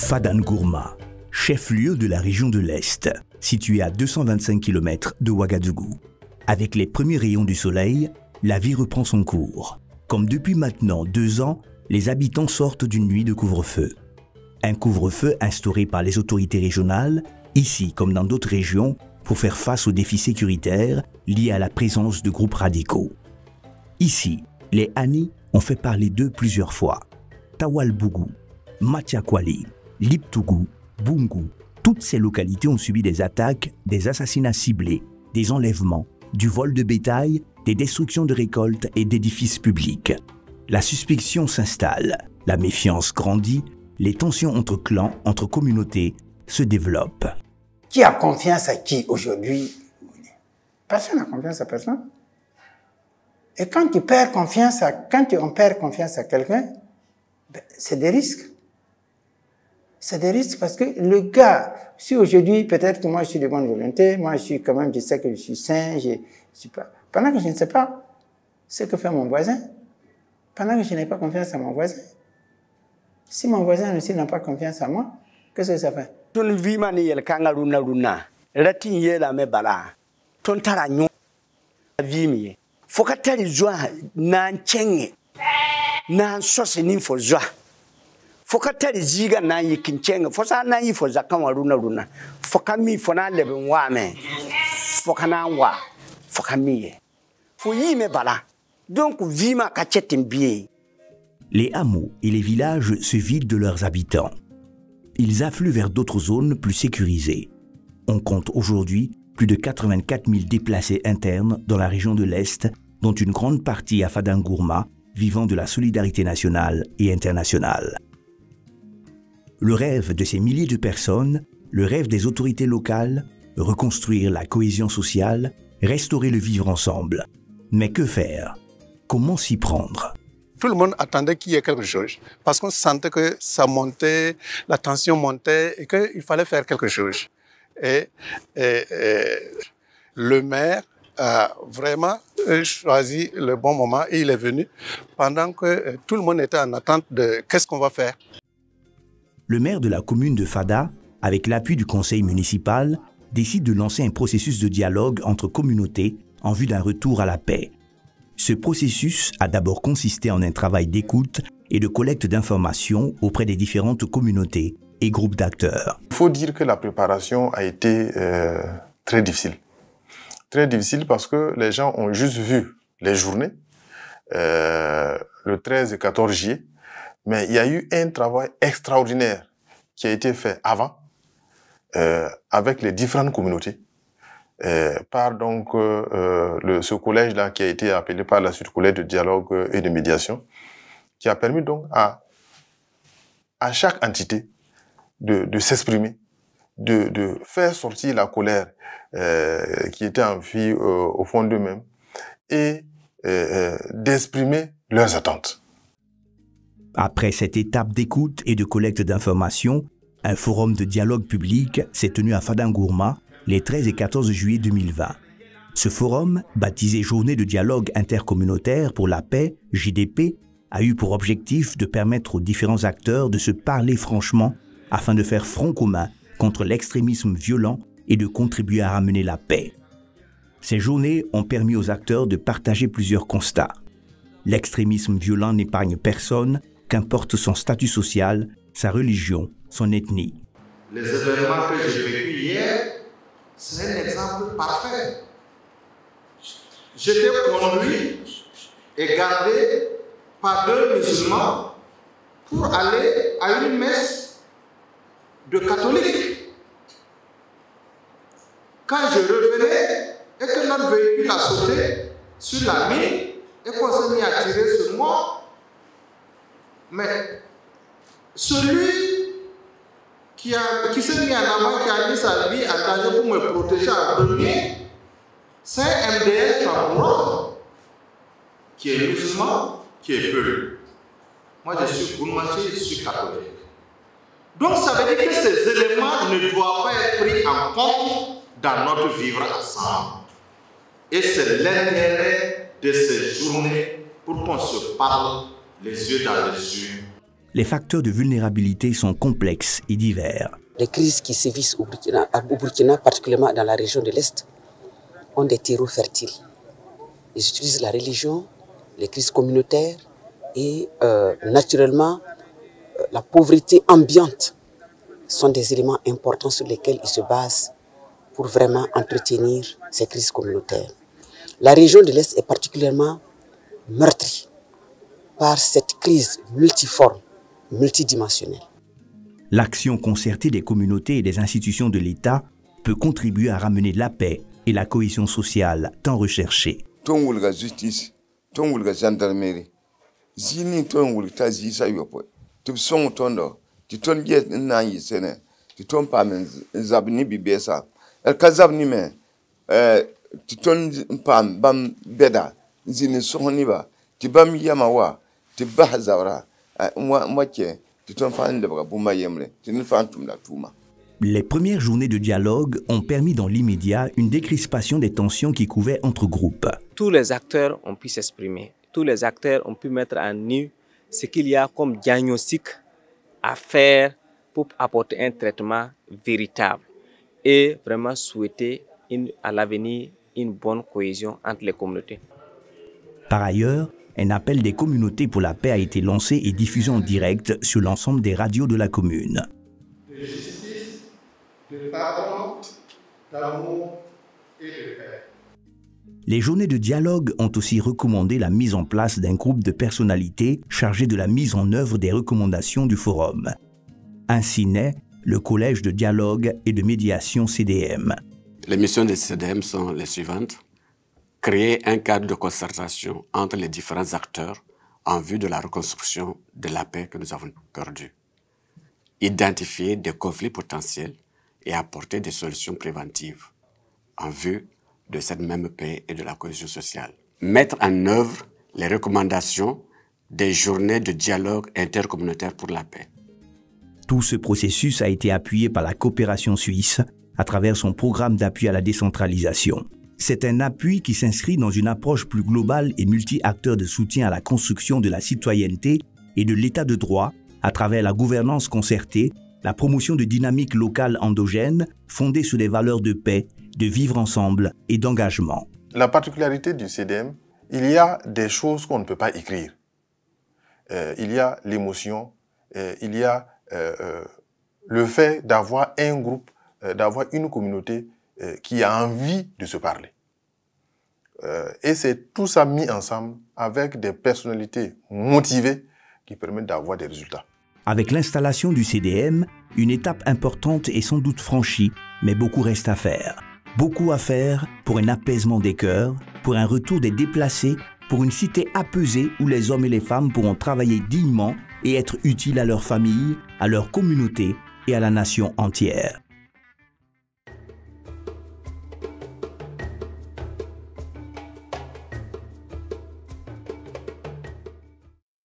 Fada-Ngourma, chef-lieu de la région de l'Est, situé à 225 km de Ouagadougou. Avec les premiers rayons du soleil, la vie reprend son cours. Comme depuis maintenant 2 ans, les habitants sortent d'une nuit de couvre-feu. Un couvre-feu instauré par les autorités régionales, ici comme dans d'autres régions, pour faire face aux défis sécuritaires liés à la présence de groupes radicaux. Ici, les Hani ont fait parler d'eux plusieurs fois. Tawalbougou, Matiakwali, Liptougou, Boungou, toutes ces localités ont subi des attaques, des assassinats ciblés, des enlèvements, du vol de bétail, des destructions de récoltes et d'édifices publics. La suspicion s'installe, la méfiance grandit, les tensions entre clans, entre communautés se développent. Qui a confiance à qui aujourd'hui? Personne n'a confiance à personne. Et quand on perd confiance à quelqu'un, ben, c'est des risques. C'est des risques parce que le gars, si aujourd'hui, peut-être que moi je suis de bonne volonté, moi je sais que je suis sain, je suis pas. Pendant que je ne sais pas ce que fait mon voisin, pendant que je n'ai pas confiance à mon voisin, si mon voisin aussi n'a pas confiance à moi, qu'est-ce que ça fait? Ton vimani yel kanga runa ratin yela me bala ton tara nyu vimi fokatari zwa na nchenge na sose ni fo zwa fokatari ziga na yikinchenge fosa na yi fo zakama runa fokami fona lebe wame fokana wa fokami fo yi me bala donc vima ka chetin bié. Les hameaux et les villages se vident de leurs habitants. Ils affluent vers d'autres zones plus sécurisées. On compte aujourd'hui plus de 84 000 déplacés internes dans la région de l'Est, dont une grande partie à Fada-Ngourma, vivant de la solidarité nationale et internationale. Le rêve de ces milliers de personnes, le rêve des autorités locales, reconstruire la cohésion sociale, restaurer le vivre ensemble. Mais que faire? Comment s'y prendre? Tout le monde attendait qu'il y ait quelque chose, parce qu'on sentait que ça montait, la tension montait et qu'il fallait faire quelque chose. Et le maire a vraiment choisi le bon moment et il est venu pendant que tout le monde était en attente de qu'est-ce qu'on va faire. Le maire de la commune de Fada, avec l'appui du conseil municipal, décide de lancer un processus de dialogue entre communautés en vue d'un retour à la paix. Ce processus a d'abord consisté en un travail d'écoute et de collecte d'informations auprès des différentes communautés et groupes d'acteurs. Il faut dire que la préparation a été très difficile. Très difficile parce que les gens ont juste vu les journées, le 13 et 14 juillet, mais il y a eu un travail extraordinaire qui a été fait avant avec les différentes communautés. Par donc ce collège-là qui a été appelé par la suite collège de dialogue et de médiation, qui a permis donc à chaque entité de s'exprimer, de faire sortir la colère qui était en vie au fond d'eux-mêmes et d'exprimer leurs attentes. Après cette étape d'écoute et de collecte d'informations, un forum de dialogue public s'est tenu à Fada-Ngourma les 13 et 14 juillet 2020. Ce forum, baptisé Journée de dialogue intercommunautaire pour la paix, JDP, a eu pour objectif de permettre aux différents acteurs de se parler franchement afin de faire front commun contre l'extrémisme violent et de contribuer à ramener la paix. Ces journées ont permis aux acteurs de partager plusieurs constats. L'extrémisme violent n'épargne personne, qu'importe son statut social, sa religion, son ethnie. Les événements que j'ai vécus hier, c'est un exemple parfait. J'étais conduit et gardé par 2 musulmans pour aller à une messe de catholiques. Quand je revenais et que notre véhicule a sauté sur la mine et qu'on s'est mis à tirer sur moi, mais celui qui s'est mis en avant, qui a mis sa vie en danger pour me protéger en premier, c'est un MDL temporaire qui est musulman, qui est peu. Moi, je suis bourgmestre, je suis catholique. Donc, ça veut dire que ces éléments ne doivent pas être pris en compte dans notre vivre ensemble. Et c'est l'intérêt de ces journées pour qu'on se parle les yeux dans les yeux. les facteurs de vulnérabilité sont complexes et divers. Les crises qui sévissent au Burkina, particulièrement dans la région de l'Est, ont des terreaux fertiles. Ils utilisent la religion, les crises communautaires et naturellement la pauvreté ambiante sont des éléments importants sur lesquels ils se basent pour vraiment entretenir ces crises communautaires. La région de l'Est est particulièrement meurtrie par cette crise multiforme, multidimensionnelle. L'action concertée des communautés et des institutions de l'État peut contribuer à ramener la paix et la cohésion sociale tant recherchée. La justice, la gendarmerie, zini ton wulta zisa yopo. Tu son tondo, tu ton get na yisene, tu ton pa men zabni bibesa. El kazabni me, tu ton pam bam beda, zini sohoni ba, tu bam yamawa, tu bahazawra, moitié. Les premières journées de dialogue ont permis dans l'immédiat une décrispation des tensions qui couvaient entre groupes. Tous les acteurs ont pu s'exprimer. Tous les acteurs ont pu mettre en nu ce qu'il y a comme diagnostic à faire pour apporter un traitement véritable et vraiment souhaiter à l'avenir une bonne cohésion entre les communautés. Par ailleurs, un appel des communautés pour la paix a été lancé et diffusé en direct sur l'ensemble des radios de la commune. De justice, de pardon, d'amour et de paix. Les journées de dialogue ont aussi recommandé la mise en place d'un groupe de personnalités chargé de la mise en œuvre des recommandations du forum. Ainsi naît le Collège de dialogue et de médiation CDM. Les missions de CDM sont les suivantes. Créer un cadre de concertation entre les différents acteurs en vue de la reconstruction de la paix que nous avons perdue. Identifier des conflits potentiels et apporter des solutions préventives en vue de cette même paix et de la cohésion sociale. Mettre en œuvre les recommandations des journées de dialogue intercommunautaire pour la paix. Tout ce processus a été appuyé par la coopération suisse à travers son programme d'appui à la décentralisation. C'est un appui qui s'inscrit dans une approche plus globale et multi-acteurs de soutien à la construction de la citoyenneté et de l'état de droit à travers la gouvernance concertée, la promotion de dynamiques locales endogènes fondées sur des valeurs de paix, de vivre ensemble et d'engagement. La particularité du CDM, il y a des choses qu'on ne peut pas écrire. Il y a l'émotion, il y a le fait d'avoir un groupe, d'avoir une communauté qui a envie de se parler. Et c'est tout ça mis ensemble avec des personnalités motivées qui permettent d'avoir des résultats. Avec l'installation du CDM, une étape importante est sans doute franchie, mais beaucoup reste à faire. Beaucoup à faire pour un apaisement des cœurs, pour un retour des déplacés, pour une cité apaisée où les hommes et les femmes pourront travailler dignement et être utiles à leur famille, à leur communauté et à la nation entière.